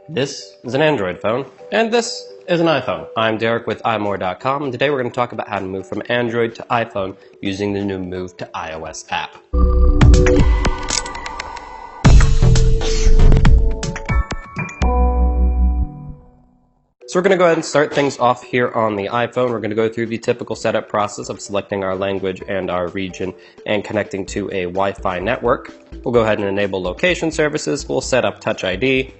This is an Android phone, and this is an iPhone. I'm Derek with iMore.com, and today we're going to talk about how to move from Android to iPhone using the new Move to iOS app. So we're going to go ahead and start things off here on the iPhone. We're going to go through the typical setup process of selecting our language and our region and connecting to a Wi-Fi network. We'll go ahead and enable location services. We'll set up Touch ID,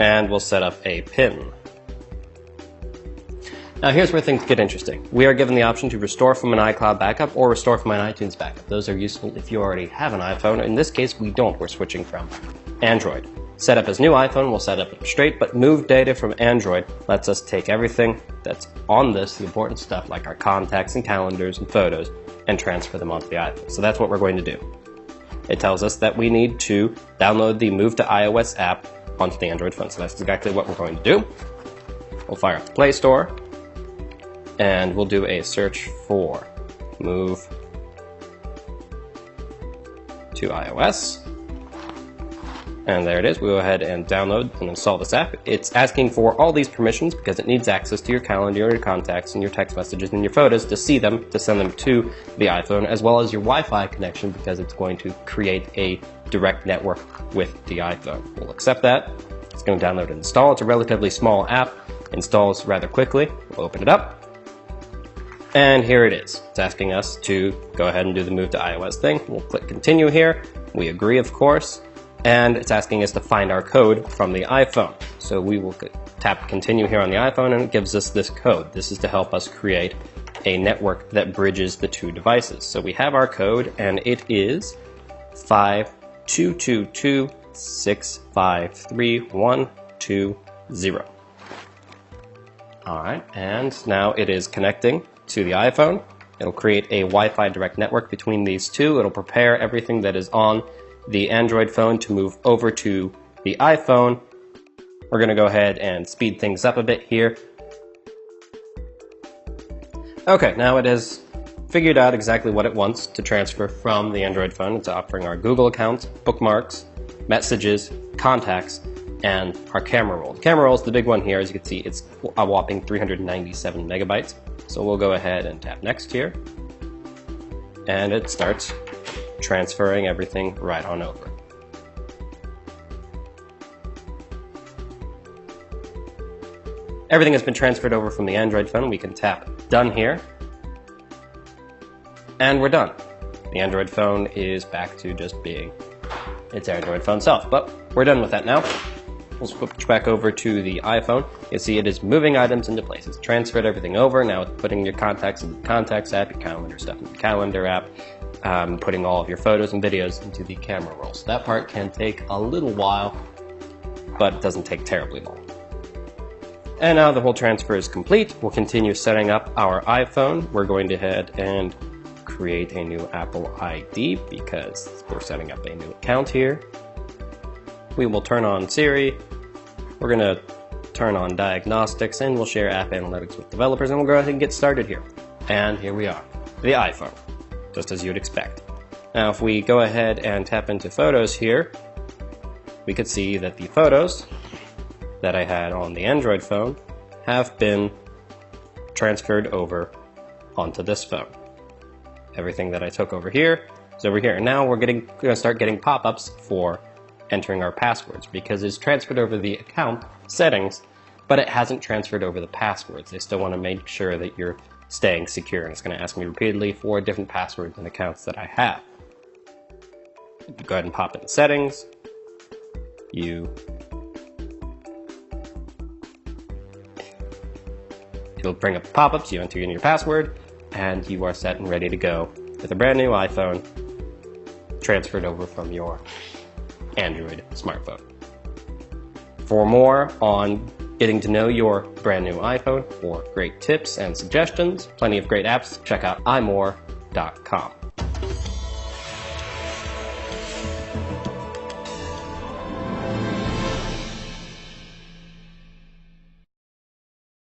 and we'll set up a PIN. Now here's where things get interesting. We are given the option to restore from an iCloud backup or restore from an iTunes backup. Those are useful if you already have an iPhone. In this case, we don't. We're switching from Android. Set up as new iPhone, we'll set up straight, but move data from Android lets us take everything that's on this, the important stuff like our contacts and calendars and photos, and transfer them onto the iPhone. So that's what we're going to do. It tells us that we need to download the Move to iOS app onto the Android phone. So that's exactly what we're going to do. We'll fire up the Play Store, and we'll do a search for Move to iOS. And there it is. We'll go ahead and download and install this app. It's asking for all these permissions because it needs access to your calendar, your contacts, and your text messages and your photos to see them, to send them to the iPhone, as well as your Wi-Fi connection because it's going to create a direct network with the iPhone. We'll accept that. It's going to download and install. It's a relatively small app. Installs rather quickly. We'll open it up. And here it is. It's asking us to go ahead and do the Move to iOS thing. We'll click continue here. We agree, of course. And it's asking us to find our code from the iPhone. So we will tap continue here on the iPhone, and it gives us this code. This is to help us create a network that bridges the two devices. So we have our code, and it is 52226532120. All right, and now it is connecting to the iPhone. It'll create a Wi-Fi direct network between these two. It'll prepare everything that is on the Android phone to move over to the iPhone. We're going to go ahead and speed things up a bit here. Okay, now it has figured out exactly what it wants to transfer from the Android phone. It's offering our Google accounts, bookmarks, messages, contacts, and our camera roll. The camera roll is the big one here. As you can see, it's a whopping 397 megabytes. So we'll go ahead and tap next here. And it starts transferring everything right on over. Everything has been transferred over from the Android phone. We can tap done here, and we're done. The Android phone is back to just being its Android phone self, but we're done with that now. We'll switch back over to the iPhone. You'll see it is moving items into place. It's transferred everything over. Now it's putting your contacts in the Contacts app, your calendar stuff in the Calendar app, putting all of your photos and videos into the camera roll. So that part can take a little while, but it doesn't take terribly long. And now the whole transfer is complete. We'll continue setting up our iPhone. We're going to head and create a new Apple ID because we're setting up a new account here. We will turn on Siri. We're going to turn on diagnostics, and we'll share app analytics with developers, and we'll go ahead and get started here. And here we are, the iPhone, just as you'd expect. Now if we go ahead and tap into photos here, we could see that the photos that I had on the Android phone have been transferred over onto this phone. Everything that I took over here is over here. And now we're going to start getting pop-ups for entering our passwords because it's transferred over the account settings, but it hasn't transferred over the passwords. They still want to make sure that you're staying secure, and it's going to ask me repeatedly for different passwords and accounts that I have. Go ahead and pop in the settings. It'll bring up pop-ups. You enter in your password, and you are set and ready to go with a brand new iPhone transferred over from your Android smartphone. For more on getting to know your brand new iPhone, or great tips and suggestions, plenty of great apps, check out iMore.com.